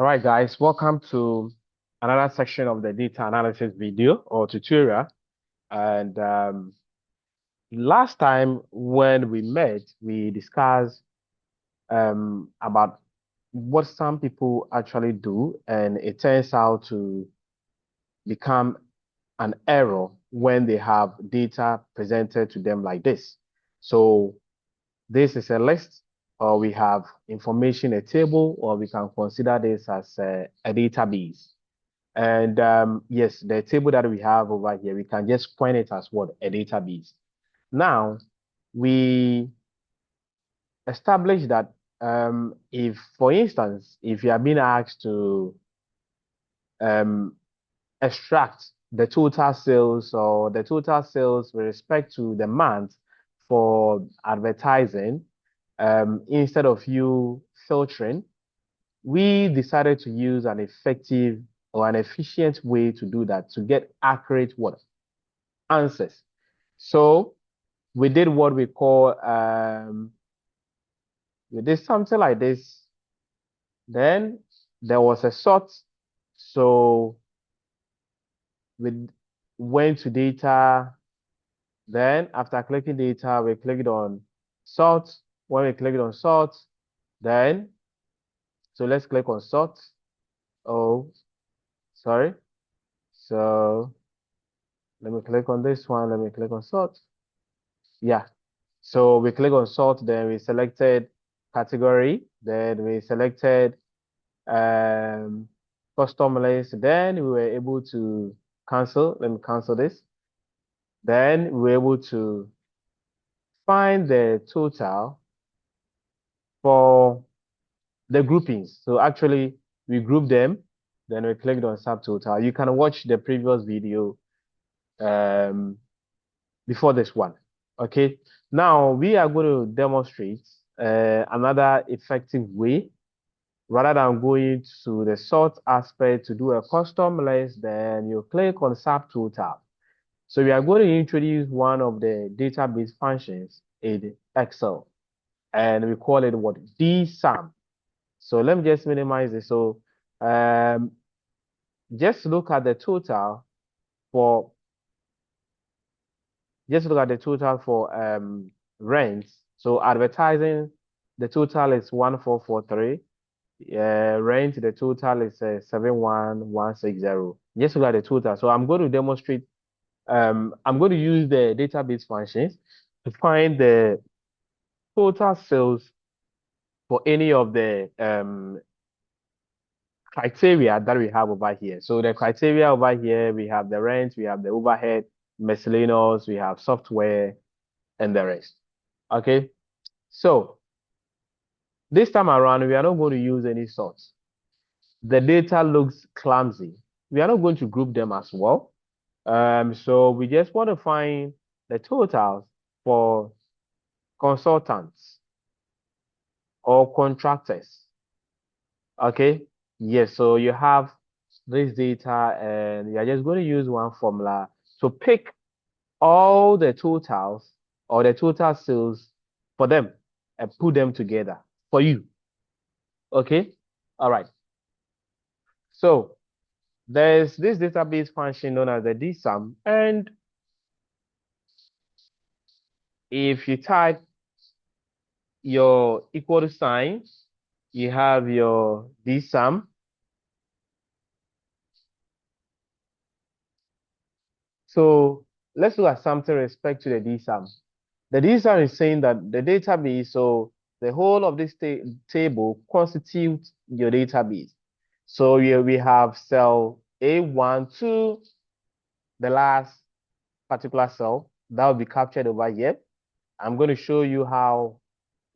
All right, guys, welcome to another section of the data analysis video or tutorial. And last time when we met, we discussed about what some people actually do, and it turns out to become an error when they have data presented to them like this. So this is a list, or we have information, a table, or we can consider this as a database. And yes, the table that we have over here, we can just point it as what? A database. Now, we establish that if, for instance, if you are being asked to um, extract the total sales or the total sales with respect to the month for advertising, instead of you filtering, we decided to use an effective or an efficient way to do that, to get accurate what? Answers. So we did what we call, we did something like this. Then there was a sort. So we went to data. Then after clicking data, we clicked on sort. When we clicked on sort, then, so let's click on sort. Oh, sorry. So let me click on this one. Let me click on sort. Yeah. So we click on sort, then we selected category, then we selected custom list, then we were able to cancel. Let me cancel this. Then we were able to find the total for the groupings. So actually we grouped them, then we clicked on subtotal. You can watch the previous video before this one. Okay, now we are going to demonstrate another effective way. Rather than going to the sort aspect to do a custom list, then you click on subtotal. So we are going to introduce one of the database functions in Excel, and we call it what? DSUM. So let me just minimize it. So just look at the total for rent. So advertising, the total is 1443. Rent, the total is 71160. Just look at the total. So I'm going to demonstrate. I'm going to use the database functions to find the total sales for any of the criteria that we have over here. So the criteria over here, we have the rent, we have the overhead, miscellaneous, we have software, and the rest. Okay. So this time around, we are not going to use any sorts. The data looks clumsy. We are not going to group them as well. So we just want to find the totals for consultants or contractors. Okay. Yes. So you have this data, and you're just going to use one formula to pick all the totals or the total sales for them and put them together for you. Okay. All right. So there's this database function known as the DSUM, and if you type your equal to sign, you have your DSUM. So let's look at something with respect to the DSUM. The DSUM is saying that the database, so the whole of this table constitutes your database. So here we have cell A1 to the last particular cell that will be captured over here. I'm going to show you how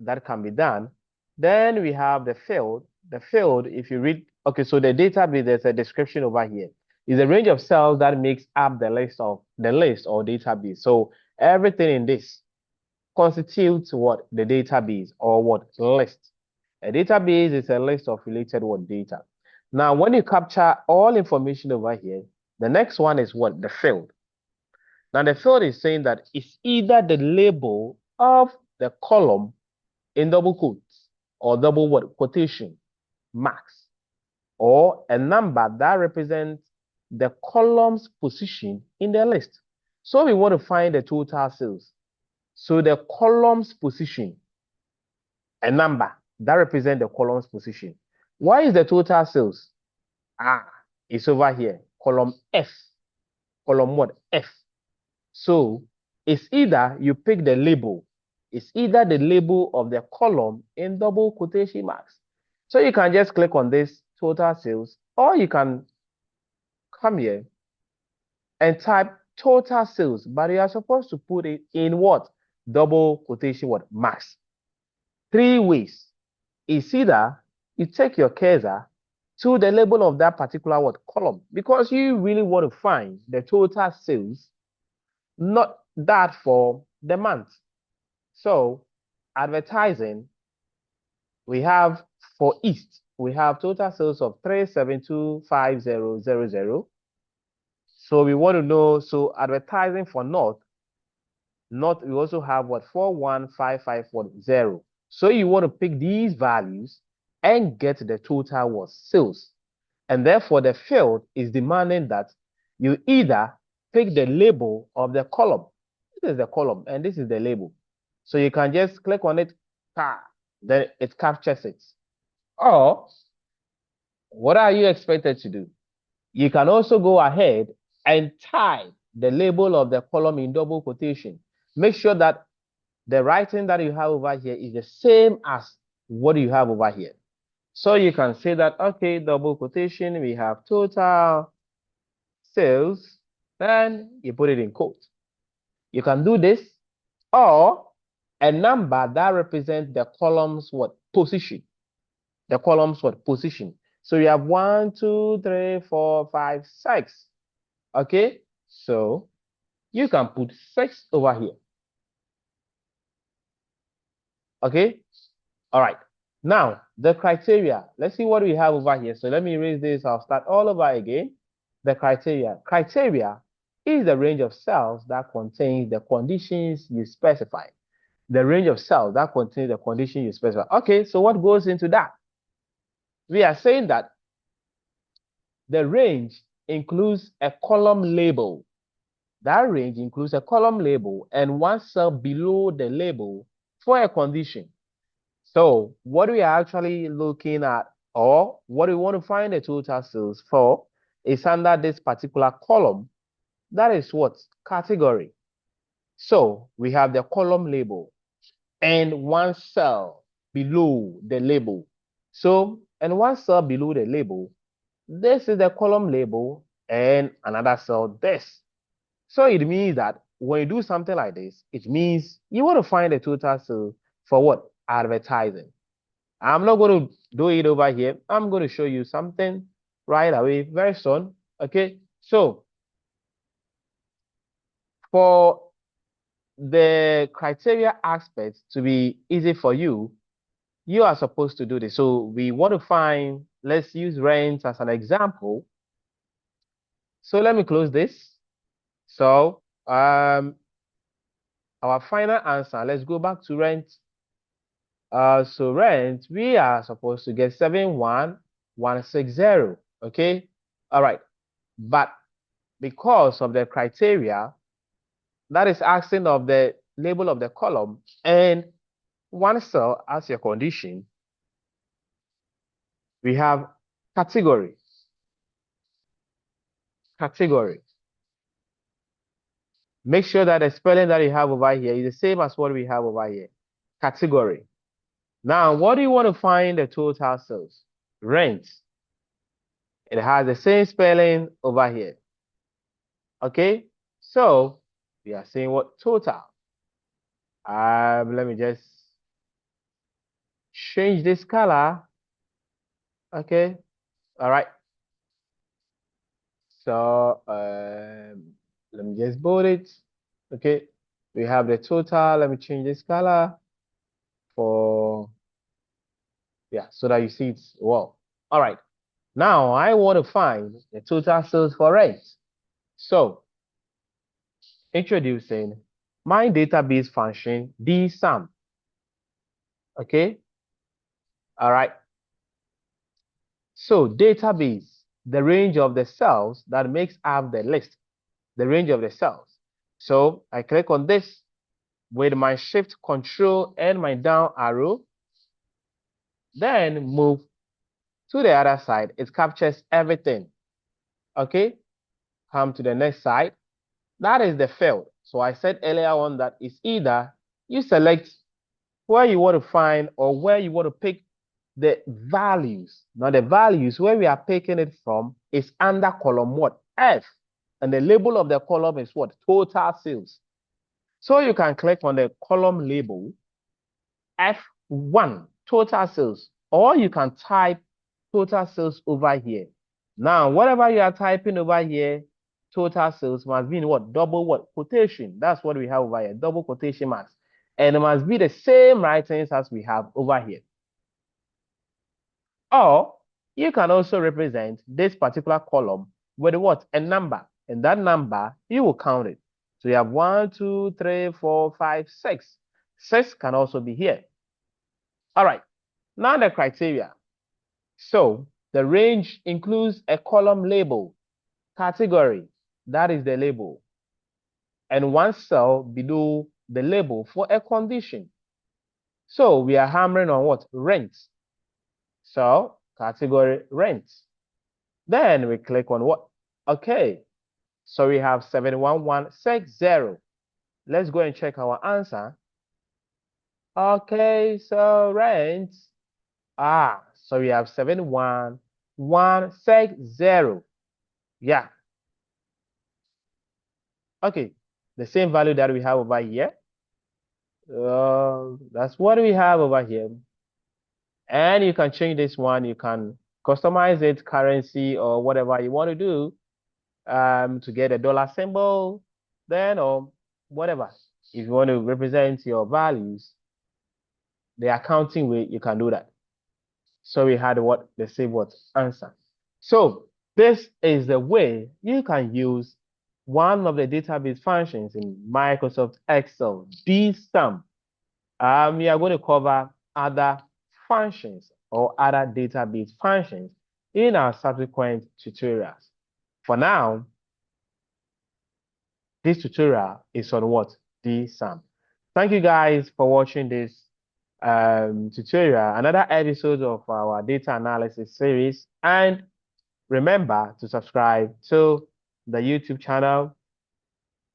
that can be done. Then we have the field. The field, if you read, okay, so the database, there's a description over here. Is a range of cells that makes up the list or database. So everything in this constitutes what? The database, or what? List. A database is a list of related what? Data. Now, when you capture all information over here, the next one is what? The field. Now, the field is saying that it's either the label of the column in double quotes or double what? Quotation marks. or a number that represents the column's position in the list. So we want to find the total sales. So the column's position, a number that represents the column's position. Why is the total sales? It's over here, column F. Column what? F. So it's either you pick the label. It's either the label of the column in double quotation marks. So you can just click on this total sales, or you can come here and type total sales, but you are supposed to put it in what? Double quotation what? Marks. 3 ways. It's either you take your cursor to the label of that particular what? Column, because you really want to find the total sales, not that for the month. So advertising, we have for East, we have total sales of 3725000. So we want to know, so advertising for North, we also have what? 415540. So you want to pick these values and get the total what? Sales. And therefore the field is demanding that you either pick the label of the column. This is the column and this is the label. So you can just click on it, then it captures it. Or what are you expected to do? You can also go ahead and type the label of the column in double quotation. Make sure that the writing that you have over here is the same as what you have over here. So you can say that, okay, double quotation, we have total sales, then you put it in quote. You can do this, or a number that represents the column's what? Position. The column's what? Position. So you have 1, 2, 3, 4, 5, 6. Okay, so you can put 6 over here. Okay, all right. Now the criteria. Let's see what we have over here. So let me erase this. I'll start all over again. The criteria. Criteria is the range of cells that contains the conditions you specify. The range of cells that contains the condition you specify. Okay, so what goes into that? We are saying that the range includes a column label. That range includes a column label and one cell below the label for a condition. So what we are actually looking at, or what we want to find the total sales for, is under this particular column. That is what? Category. So we have the column label and one cell below the label. So, and one cell below the label, this is the column label and another cell this. So it means that when you do something like this, it means you want to find the total sale for what? Advertising. I'm not going to do it over here. I'm going to show you something right away very soon. Okay, so for the criteria aspect to be easy for you, you are supposed to do this. So we want to find, let's use rent as an example. So let me close this. So our final answer, let's go back to rent. So rent, we are supposed to get 71160. Okay, all right, but because of the criteria that is asking of the label of the column and one cell as your condition, we have category. Make sure that the spelling that you have over here is the same as what we have over here. Category. Now, what do you want to find the total sales? Rent. It has the same spelling over here. Okay, so we are saying what? Total. Let me just change this color. Okay, all right. So let me just bold it. Okay, we have the total. Let me change this color for, yeah, so that you see it's well. All right, now I want to find the total sales for rent. So introducing my database function DSUM. Okay, all right. So database, the range of the cells that makes up the list, the range of the cells. So I click on this with my shift control and my down arrow, then move to the other side. It captures everything. Okay, come to the next side. That is the field. So I said earlier on that it's either you select where you want to find or where you want to pick the values. Now the values where we are picking it from is under column what? F. And the label of the column is what? Total sales. So you can click on the column label F1, total sales, or you can type total sales over here. Now, whatever you are typing over here, total sales must be in what? Double what? Quotation. That's what we have over here, double quotation marks. And it must be the same writings as we have over here. Or you can also represent this particular column with what? A number. And that number, you will count it. So you have 1, 2, 3, 4, 5, 6. 6 can also be here. All right. Now the criteria. So the range includes a column label, category, that is the label, and one cell below the label for a condition. So we are hammering on what? Rent. So category rent. Then we click on what? Okay. So we have 71160. Let's go and check our answer. Okay, so rent. So we have 71160. Yeah. Okay. The same value that we have over here. That's what we have over here. And you can change this one. You can customize it, currency or whatever you want to do to get a dollar symbol, then or whatever. If you want to represent your values, the accounting way, you can do that. So we had what? The same what? Answer. So this is the way you can use one of the database functions in Microsoft Excel, DSUM. We are going to cover other functions or other database functions in our subsequent tutorials. For now, this tutorial is on what? DSUM. Thank you guys for watching this tutorial, another episode of our data analysis series. And remember to subscribe to the YouTube channel,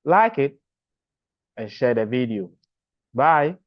like it, and share the video. Bye.